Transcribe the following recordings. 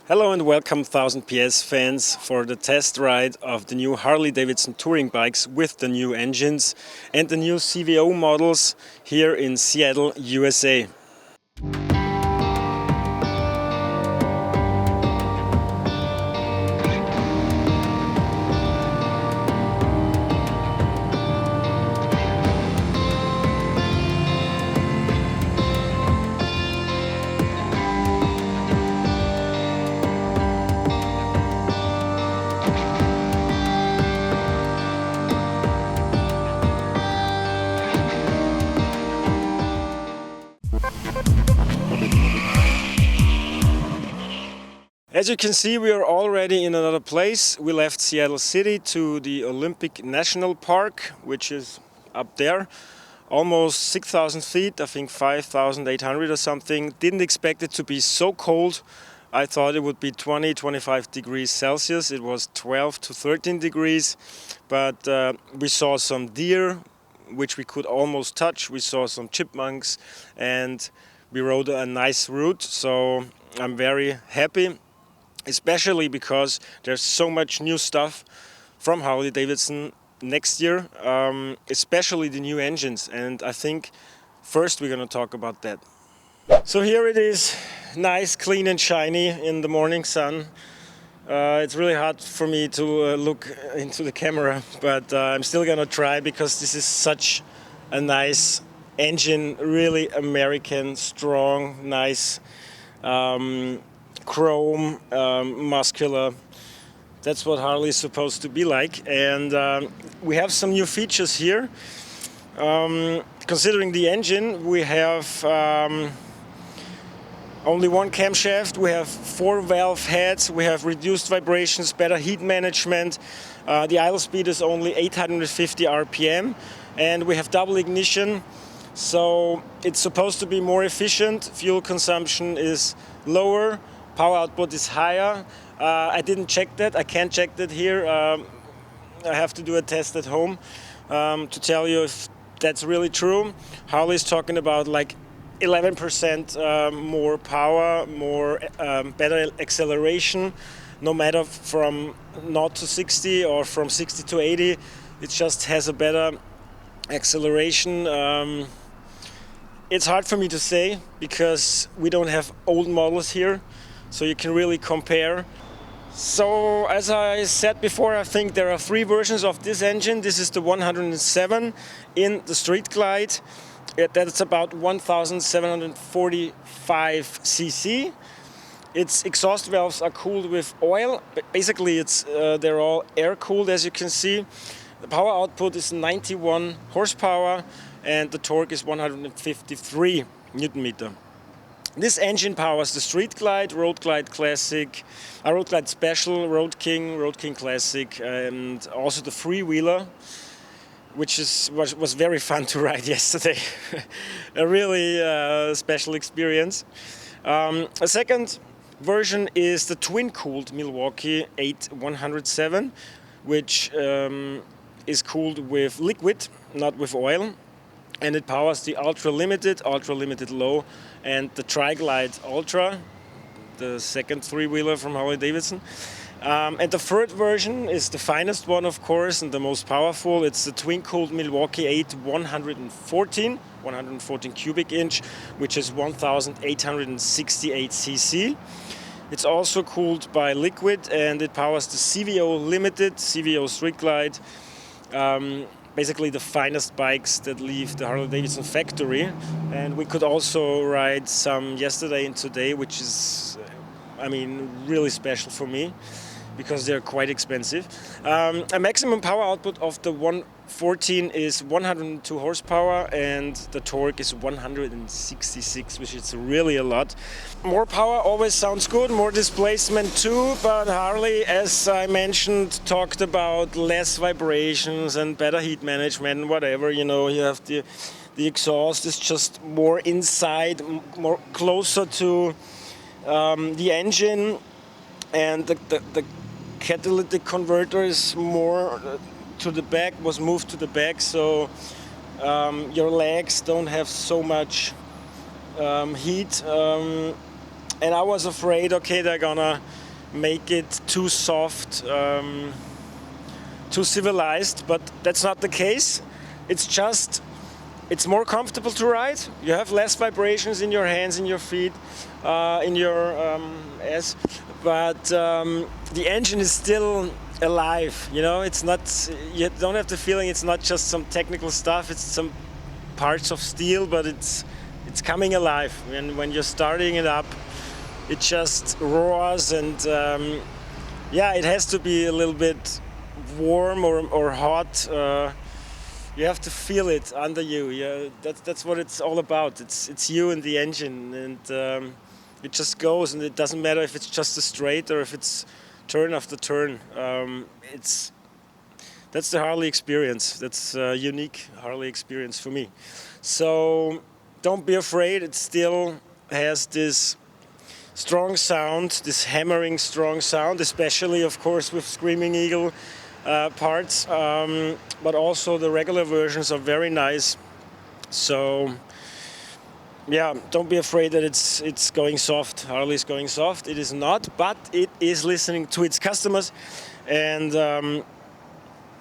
Hello and welcome 1000 PS fans for the test ride of the new Harley-Davidson touring bikes with the new engines and the new CVO models here in Seattle, USA. As you can see, we are already in another place. We left Seattle City to the Olympic National Park, which is up there, almost 6,000 feet, I think 5,800 or something. Didn't expect it to be so cold. I thought it would be 20-25 degrees Celsius. It was 12 to 13 degrees, but we saw some deer, which we could almost touch. We saw some chipmunks, and we rode a nice route, so I'm very happy. Especially because there's so much new stuff from Harley-Davidson next year, especially the new engines, and I think first we're going to talk about that. So here it is, nice, clean and shiny in the morning sun. It's really hard for me to look into the camera, but I'm still going to try because this is such a nice engine, really American, strong, nice, chrome, muscular. That's what Harley is supposed to be like, and we have some new features here. Considering the engine, we have only one camshaft, we have 4 valve heads, we have reduced vibrations, better heat management. The idle speed is only 850 RPM, and we have double ignition, so it's supposed to be more efficient. Fuel consumption is lower. Power output is higher. I didn't check that. I can't check that here. I have to do a test at home to tell you if that's really true. Harley is talking about like 11% more power, more better acceleration, no matter from 0 to 60 or from 60 to 80. It just has a better acceleration. It's hard for me to say because we don't have old models here, so you can really compare. So as I said before, I think there are 3 versions of this engine. This is the 107 in the Street Glide. That's about 1,745 cc. Its exhaust valves are cooled with oil. Basically, they're all air cooled, as you can see. The power output is 91 horsepower and the torque is 153 Newton meter. This engine powers the Street Glide, Road Glide Classic, Road Glide Special, Road King Classic, and also the Freewheeler, which was very fun to ride yesterday. A really special experience. A second version is the twin-cooled Milwaukee 8107, which is cooled with liquid, not with oil. And it powers the Ultra Limited Low, and the Tri-Glide Ultra, the second 3-wheeler from Harley-Davidson. And the third version is the finest one, of course, and the most powerful. It's the twin-cooled Milwaukee 114 cubic inch, which is 1,868 cc. It's also cooled by liquid, and it powers the CVO Limited, CVO Street Glide. Basically the finest bikes that leave the Harley-Davidson factory. And we could also ride some yesterday and today, which is, really special for me because they're quite expensive. A maximum power output of the 114 is 102 horsepower and the torque is 166, which is really a lot. More power always sounds good, more displacement too, but Harley, as I mentioned, talked about less vibrations and better heat management and whatever. You have the exhaust is just more inside, more closer to the engine, and the catalytic converter is more to the back, was moved to the back, so your legs don't have so much heat. and I was afraid, okay, they're gonna make it too soft, too civilized, but that's not the case. It's more comfortable to ride. You have less vibrations in your hands, in your feet, in your ass, but the engine is still alive. You know, it's not. You don't have the feeling it's not just some technical stuff. It's some parts of steel, but it's coming alive. When you're starting it up, it just roars, and yeah, it has to be a little bit warm or hot. You have to feel it under you. Yeah, that's what it's all about. It's you and the engine, and it just goes, and it doesn't matter if it's just a straight or if it's turn after turn. That's the Harley experience. That's a unique Harley experience for me. So don't be afraid. It still has this strong sound, this hammering strong sound, especially of course with Screaming Eagle parts, but also the regular versions are very nice. So yeah, don't be afraid that it's going soft. Harley's going soft. It is not, but it is listening to its customers, and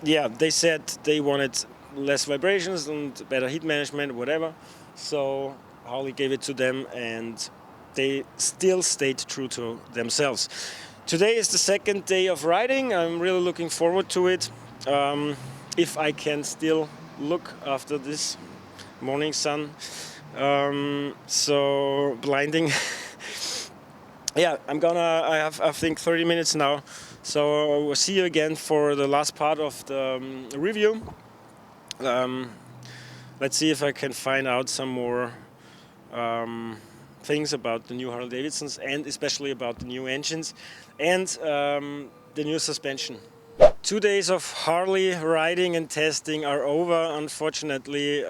yeah, they said they wanted less vibrations and better heat management, whatever. So Harley gave it to them, and they still stayed true to themselves. Today is the second day of riding. I'm really looking forward to it. If I can still look after this morning sun, so blinding. Yeah, I have I think 30 minutes now. So we'll see you again for the last part of the review. Let's see if I can find out some more things about the new Harley-Davidsons, and especially about the new engines and the new suspension. 2 days of Harley riding and testing are over, unfortunately.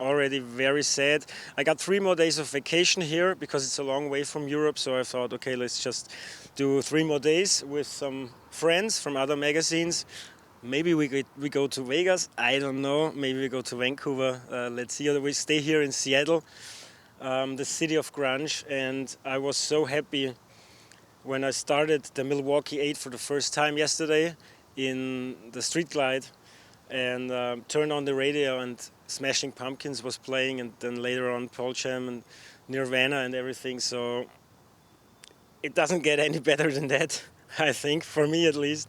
Already very sad. I got 3 more days of vacation here because it's a long way from Europe, so I thought, okay, let's just do 3 more days with some friends from other magazines. Maybe we go to Vegas, I don't know. Maybe we go to Vancouver, let's see. Or we stay here in Seattle, the city of grunge, and I was so happy when I started the Milwaukee 8 for the first time yesterday in the Street Glide, and turned on the radio and Smashing Pumpkins was playing, and then later on Pearl Jam and Nirvana and everything. So it doesn't get any better than that, I think, for me at least.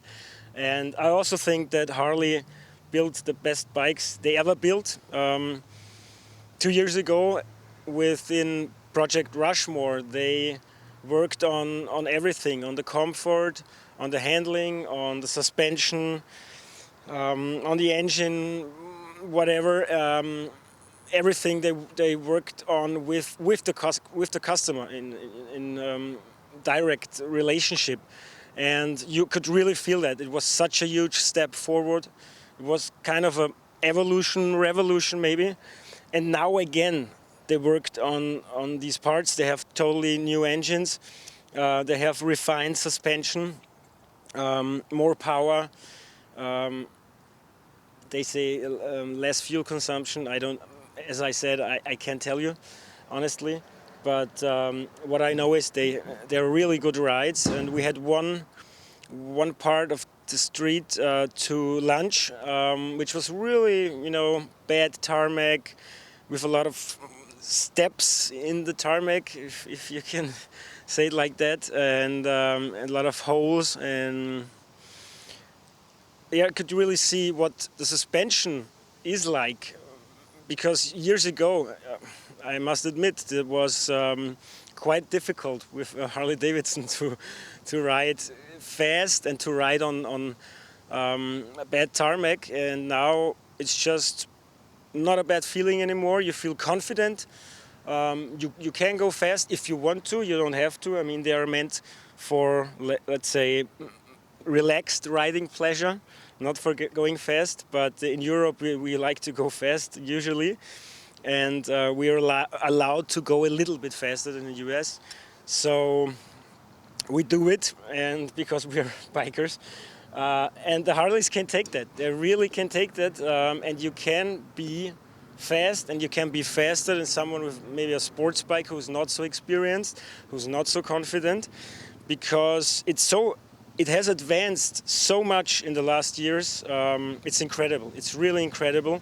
And I also think that Harley built the best bikes they ever built. 2 years ago, within Project Rushmore, they worked on everything, on the comfort, on the handling, on the suspension, on the engine, whatever. Everything they worked on with the customer in direct relationship, and you could really feel that it was such a huge step forward. It was kind of a revolution maybe, and now again they worked on these parts. They have totally new engines. They have refined suspension, more power. They say less fuel consumption. As I said, I can't tell you, honestly. But what I know is they're really good rides. And we had one part of the street to lunch, which was really, bad tarmac, with a lot of steps in the tarmac, if you can say it like that, and a lot of holes. And yeah, I could really see what the suspension is like, because years ago, I must admit, it was quite difficult with Harley-Davidson to ride fast and to ride on bad tarmac, and now it's just not a bad feeling anymore. You feel confident. You can go fast if you want to. You don't have to. I mean, they are meant for, let's say, relaxed riding pleasure, not for going fast. But in Europe, we like to go fast usually, and we are allowed to go a little bit faster than the US. So we do it, and because we're bikers. And the Harleys can take that. They really can take that, and you can be fast, and you can be faster than someone with maybe a sports bike who's not so experienced, who's not so confident, because it has advanced so much in the last years. It's incredible. It's really incredible.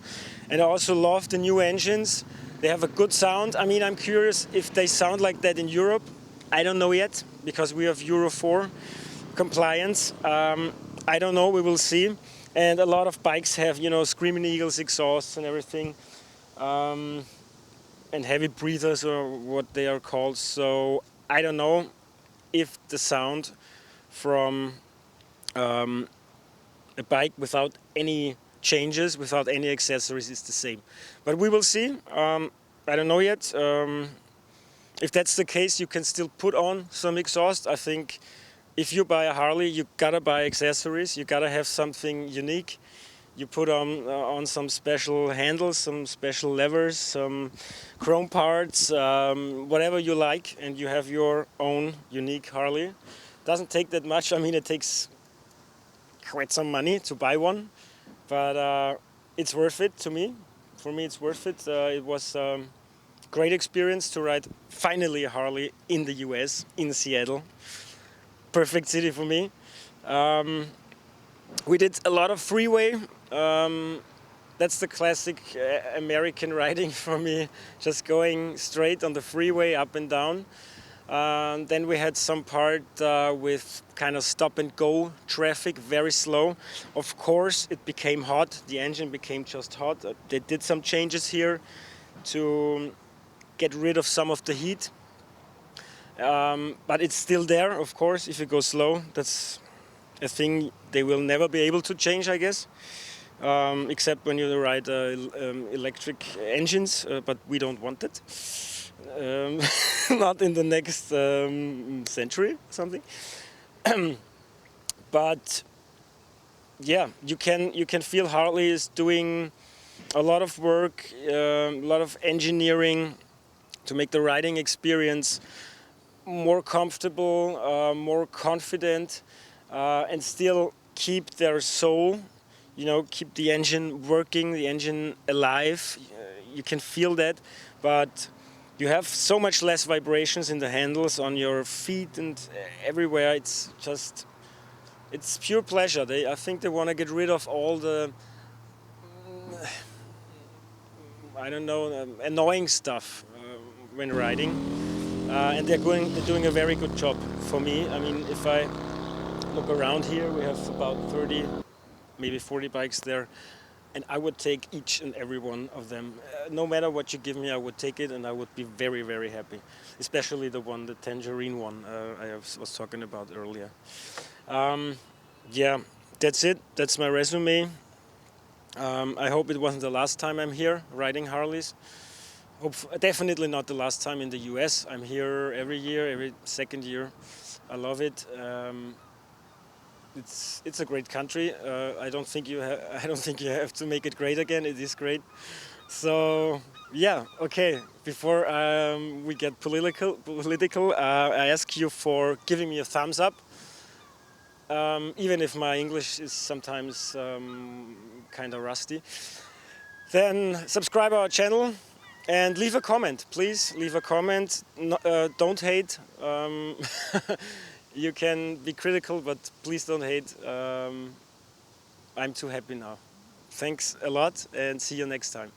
And I also love the new engines. They have a good sound. I mean, I'm curious if they sound like that in Europe. I don't know yet, because we have Euro 4 compliance. I don't know, we will see. And a lot of bikes have, Screaming Eagles exhausts and everything. And heavy breathers, or what they are called. So I don't know if the sound from a bike without any changes, without any accessories, is the same. But we will see. I don't know yet. If that's the case, you can still put on some exhaust. I think if you buy a Harley, you gotta buy accessories. You gotta have something unique. You put on some special handles, some special levers, some chrome parts, whatever you like, and you have your own unique Harley. Doesn't take that much. I mean, it takes quite some money to buy one, but it's worth it to me. For me, it's worth it. It was a great experience to ride finally a Harley in the US, in Seattle. Perfect city for me. We did a lot of freeway. That's the classic American riding for me, just going straight on the freeway up and down. Then we had some part with kind of stop and go traffic, very slow. Of course, it became hot. The engine became just hot. They did some changes here to get rid of some of the heat. But it's still there, of course, if you go slow. That's a thing they will never be able to change, I guess. Except when you ride electric engines, but we don't want it. Not in the next century, something. But yeah, you can feel Harley is doing a lot of work, a lot of engineering to make the riding experience more comfortable, more confident, and still keep their soul. Keep the engine working, the engine alive. You can feel that, but you have so much less vibrations in the handles, on your feet, and everywhere. It's pure pleasure. I think they want to get rid of all the, annoying stuff when riding, and they're doing a very good job for me. I mean, if I look around here, we have about 30, maybe 40 bikes there. And I would take each and every one of them. No matter what you give me, I would take it, and I would be very, very happy. Especially the tangerine one I was talking about earlier. Yeah, that's it. That's my resume. I hope it wasn't the last time I'm here riding Harleys. Definitely not the last time in the US. I'm here every year, every second year. I love it. It's a great country. I don't think you have to make it great again. It is great. So yeah, okay. Before we get political, I ask you for giving me a thumbs up. Even if my English is sometimes kind of rusty. Then subscribe our channel and leave a comment. Please leave a comment. No, don't hate. You can be critical, but please don't hate. I'm too happy now. Thanks a lot, and see you next time.